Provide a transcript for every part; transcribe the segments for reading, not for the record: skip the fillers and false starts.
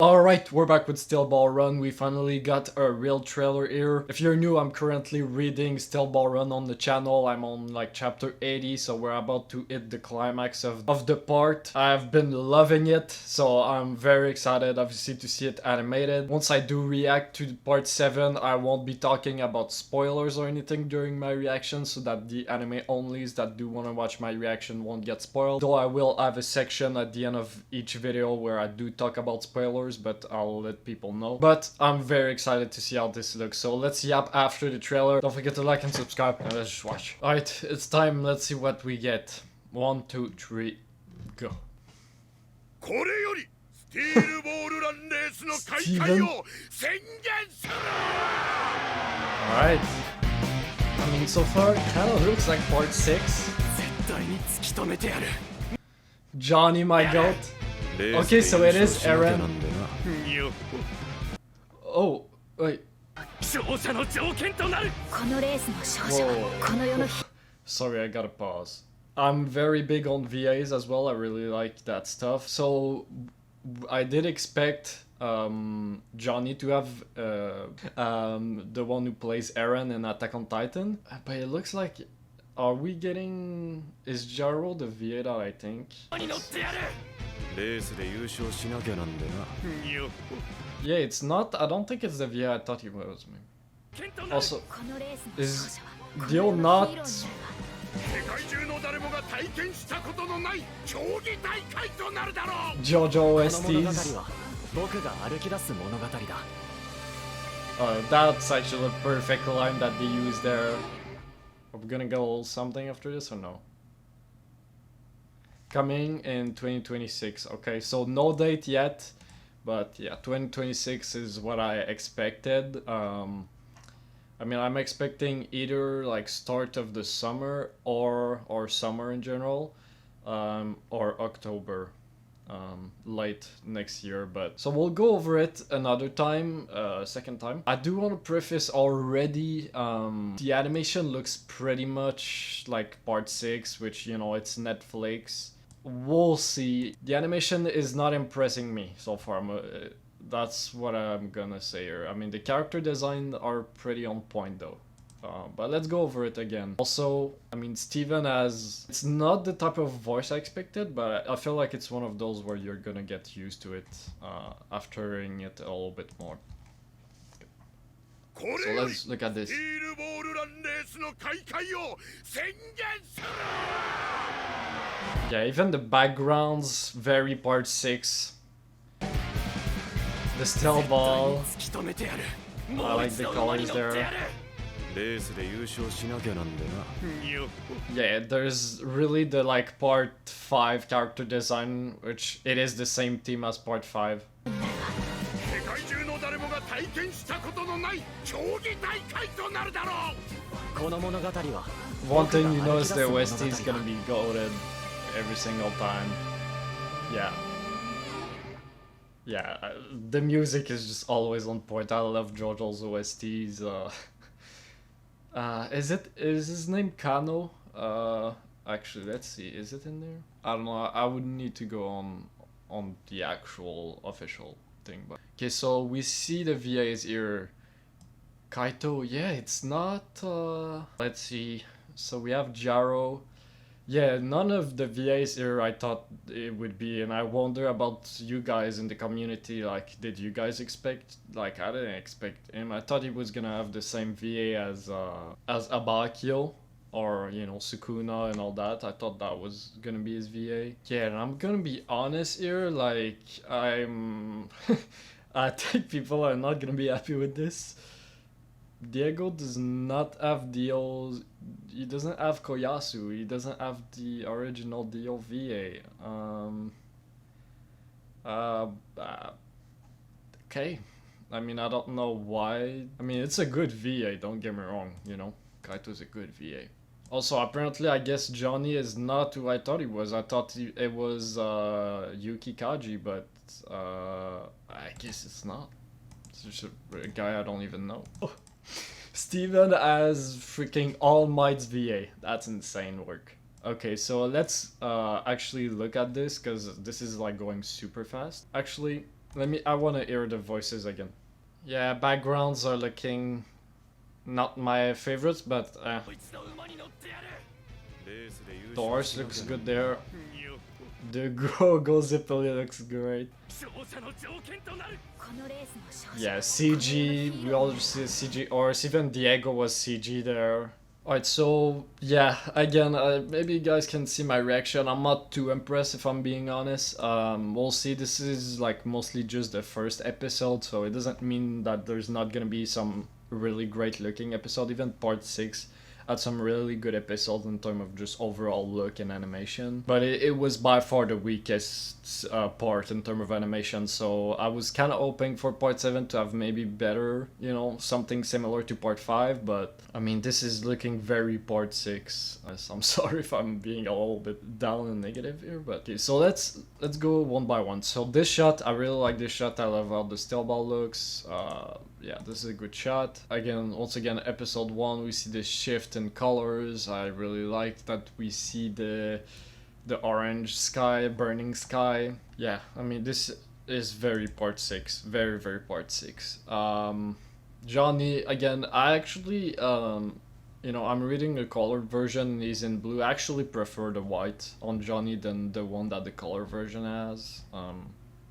Alright, we're back with Steel Ball Run. We finally got a real trailer here. If you're new, I'm currently reading Steel Ball Run on the channel. I'm on like chapter 80, so we're about to hit the climax of the part. I've been loving it, so I'm very excited obviously to see it animated. Once I do react to part 7, I won't be talking about spoilers or anything during my reaction, so that the anime onlys that do want to watch my reaction won't get spoiled. Though I will have a section at the end of each video where I do talk about spoilers, but I'll let people know. But I'm very excited to see how this looks, so let's yap after the trailer. Don't forget to like and subscribe, and let's just watch. Alright, it's time. Let's see what we get. 1, 2, 3, go. Alright. I mean, so far, it kind of looks like part 6. Johnny, my goat. Okay, so it is Eren. Oh, wait. Whoa. Sorry, I gotta pause. I'm very big on VAs as well. I really like that stuff. So I did expect Johnny to have the one who plays Eren in Attack on Titan, but it looks like, are we getting, is Jaro the VA that I think? Yeah, it's not. I don't think it's the VA I thought he was. Also, is Dio not? Jojo OSTs. That's actually a perfect line that they use there. Are we gonna go something after this or no? Coming in 2026. Okay, so no date yet, but yeah, 2026 is what I expected. I mean, I'm expecting either like start of the summer or summer in general, or October, late next year. But so we'll go over it another time, second time. I do want to preface already, the animation looks pretty much like part 6, which, you know, it's Netflix. We'll see. The animation is not impressing me so far. That's what I'm gonna say here. I mean, the character design are pretty on point though. But let's go over it again. Also, I mean, Steven has... It's not the type of voice I expected, but I feel like it's one of those where you're gonna get used to it after hearing it a little bit more. So let's look at this. Yeah, even the backgrounds, very part 6. The steel ball. I like the colors there. Yeah, there's really the like part 5 character design, which it is the same theme as part 5. One thing you know is the OST is gonna be goated every single time. Yeah. Yeah, the music is just always on point. I love Jojo's OSTs. Is his name Kano? Actually, let's see. Is it in there? I don't know. I would need to go on the actual official thing. But okay, so we see the VAs here. Kaito, yeah, it's not. Let's see. So we have Jaro. Yeah, none of the VAs here I thought it would be, and I wonder about you guys in the community. Like, did you guys expect? Like, I didn't expect him. I thought he was gonna have the same VA as Abakio, or, you know, Sukuna and all that. I thought that was gonna be his VA. Yeah, and I'm gonna be honest here. Like, I think people are not gonna be happy with this. Diego does not have Dio's. He doesn't have Koyasu. He doesn't have the original Dio VA. Okay. I mean, I don't know why. I mean, it's a good VA. Don't get me wrong. You know, Kaito's a good VA. Also, apparently, I guess Johnny is not who I thought he was. I thought it was Yuki Kaji, but I guess it's not. It's just a guy I don't even know. Steven as freaking All Might's VA. That's insane work. Okay, so let's actually look at this, because this is like going super fast. Actually, I wanna hear the voices again. Yeah, backgrounds are looking not my favorites, but the horse looks good there. The Go Zippily looks great. Yeah, CG, we all see CG horse, even Diego was CG there. Alright, so yeah, again, maybe you guys can see my reaction. I'm not too impressed if I'm being honest. We'll see. This is like mostly just the first episode, so it doesn't mean that there's not gonna be some really great looking episode. Even part 6 had some really good episodes in terms of just overall look and animation. But it was by far the weakest part in terms of animation, so I was kind of hoping for part 7 to have maybe better, you know, something similar to part 5, but I mean, this is looking very part 6. I'm sorry if I'm being a little bit down and negative here, but okay, so let's go one by one. So this shot, I really like this shot. I love how the still ball looks. Yeah, this is a good shot. Again, once again, episode 1, we see the shift in colors. I really like that we see the orange sky, burning sky. Yeah, I mean, this is very part 6. Very, very part 6. Johnny, again, I actually, you know, I'm reading the colored version, he's in blue. I actually prefer the white on Johnny than the one that the color version has.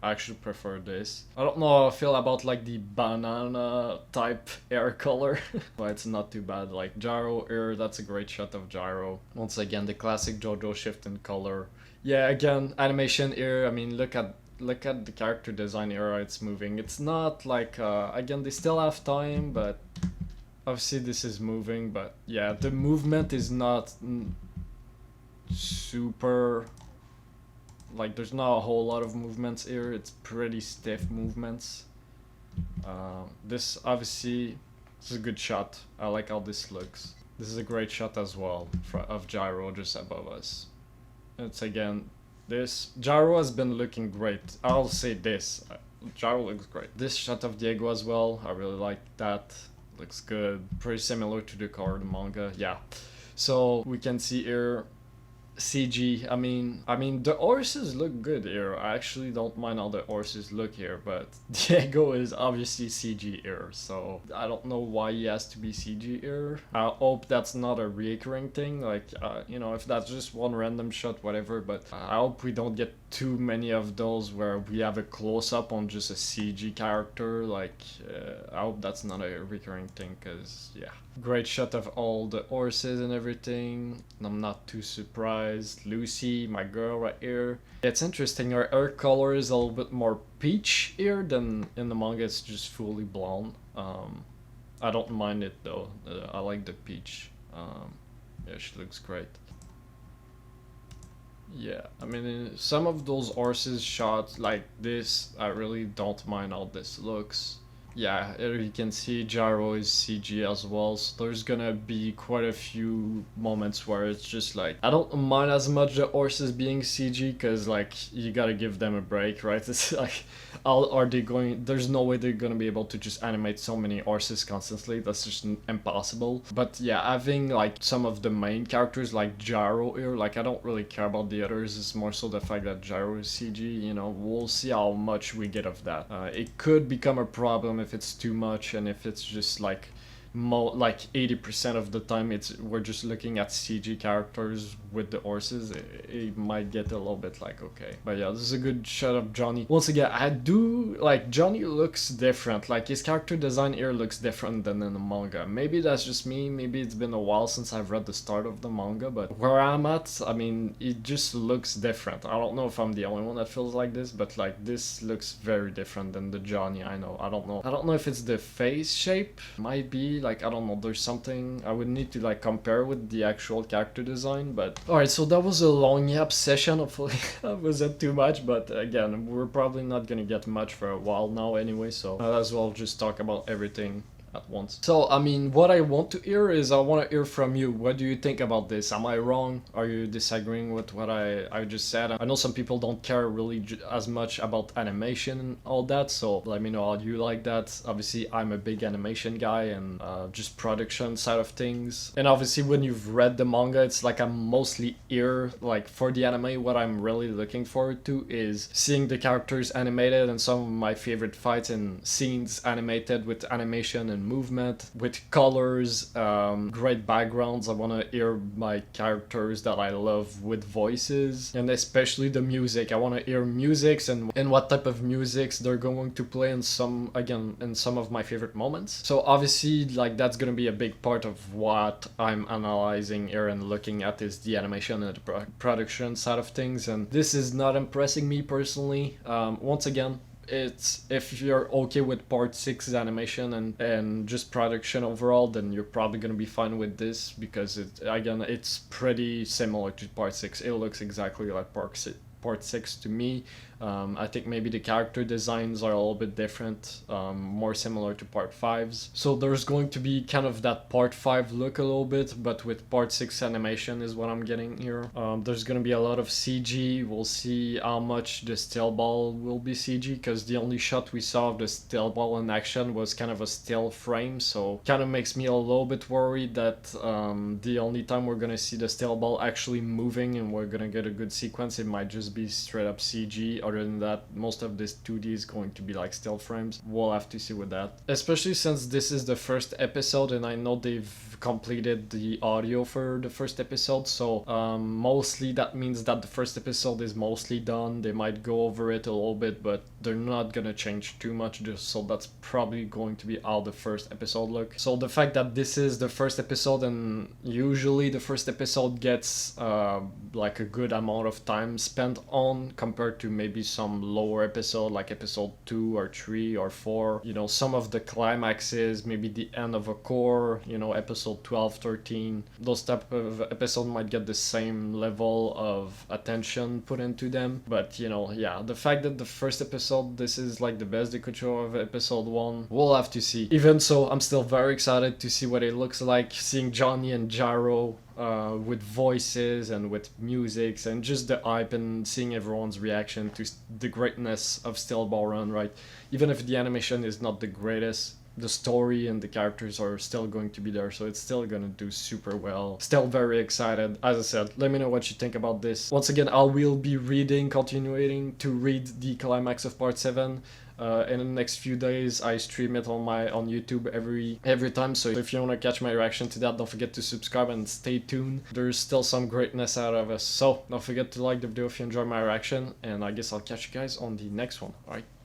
I actually prefer this. I don't know how I feel about like the banana type hair color, but it's not too bad. Like Gyro hair, that's a great shot of Gyro. Once again, the classic Jojo shift in color. Yeah, again, animation here, I mean, look at the character design era it's moving. It's not like, again, they still have time, but obviously this is moving, but yeah, the movement is not super, like there's not a whole lot of movements here. It's pretty stiff movements. This obviously, this is a good shot. I like how this looks. This is a great shot as well of Gyro just above us. It's again, this Gyro has been looking great. I'll say this, Gyro looks great. This shot of Diego as well, I really like that. Looks good. Pretty similar to the card manga. Yeah. So we can see here CG. I mean the horses look good here. I actually don't mind how the horses look here, but Diego is obviously CG here, so I don't know why he has to be CG here. I hope that's not a recurring thing, like you know, if that's just one random shot, whatever, but I hope we don't get too many of those where we have a close-up on just a CG character. Like I hope that's not a recurring thing, because yeah, great shot of all the horses and everything. I'm not too surprised. Lucy, my girl right here. It's interesting, her hair color is a little bit more peach here than in the manga. It's just fully blonde. I don't mind it though. I like the peach. Yeah, she looks great. Yeah, I mean, some of those horses shots like this, I really don't mind how this looks. Yeah, here you can see Gyro is CG as well, so there's gonna be quite a few moments where it's just like, I don't mind as much the horses being CG, because like, you gotta give them a break, right? It's like, how are they going, there's no way they're gonna be able to just animate so many horses constantly, that's just impossible. But yeah, having like some of the main characters like Gyro here, like I don't really care about the others, it's more so the fact that Gyro is CG, you know, we'll see how much we get of that. It could become a problem if it's too much, and if it's just like like 80% of the time we're just looking at CG characters with the horses, it might get a little bit like, okay. But yeah, this is a good shot of Johnny. Once again, I do like Johnny looks different, like his character design here looks different than in the manga. Maybe that's just me, maybe it's been a while since I've read the start of the manga, but where I'm at, I mean, it just looks different. I don't know if I'm the only one that feels like this, but like this looks very different than the Johnny I know. I don't know if it's the face shape, might be, like I don't know, there's something I would need to like compare with the actual character design. But alright, so that was a long yap session. Hopefully that wasn't too much, but again, we're probably not gonna get much for a while now anyway, so might as well just talk about everything at once. So, I mean, what I want to hear is I want to hear from you. What do you think about this? Am I wrong? Are you disagreeing with what I just said? I know some people don't care really as much about animation and all that, so let me know how you like that. Obviously, I'm a big animation guy and just production side of things. And obviously, when you've read the manga, it's like I'm mostly here. Like, for the anime, what I'm really looking forward to is seeing the characters animated and some of my favorite fights and scenes animated with animation and movement, with colors, great backgrounds. I want to hear my characters that I love with voices, and especially the music. I want to hear musics and what type of musics they're going to play in some, again, in some of my favorite moments. So obviously, like, that's gonna be a big part of what I'm analyzing here and looking at is the animation and the production side of things, and this is not impressing me personally. Once again, it's if you're okay with part 6's animation and just production overall, then you're probably gonna be fine with this, because it's pretty similar to part 6. It looks exactly like part 6 to me. I think maybe the character designs are a little bit different, more similar to part 5's. So there's going to be kind of that part 5 look a little bit, but with part 6 animation is what I'm getting here. There's going to be a lot of CG. We'll see how much the still ball will be CG, because the only shot we saw of the still ball in action was kind of a still frame, so kind of makes me a little bit worried that the only time we're going to see the still ball actually moving and we're going to get a good sequence, it might just be straight up CG. Other than that, most of this 2D is going to be like still frames. We'll have to see with that. Especially since this is the first episode and I know they've completed the audio for the first episode, so mostly that means that the first episode is mostly done. They might go over it a little bit, but they're not gonna change too much, so that's probably going to be how the first episode look. So the fact that this is the first episode, and usually the first episode gets like a good amount of time spent on compared to maybe some lower episode like episode 2 or 3 or 4, you know, some of the climaxes, maybe the end of a core, you know, episode 12, 13, those type of episodes might get the same level of attention put into them. But you know, yeah, the fact that the first episode, this is like the best they could show of episode 1, we'll have to see. Even so, I'm still very excited to see what it looks like, seeing Johnny and Jaro with voices and with musics and just the hype and seeing everyone's reaction to the greatness of Still Ball Run, right? Even if the animation is not the greatest, the story and the characters are still going to be there, so it's still gonna do super well. Still very excited. As I said, let me know what you think about this. Once again, I will be continuing to read the climax of part 7. In the next few days, I stream it on YouTube every time, so if you want to catch my reaction to that, don't forget to subscribe and stay tuned. There's still some greatness out of us, so don't forget to like the video if you enjoy my reaction, and I guess I'll catch you guys on the next one. Alright.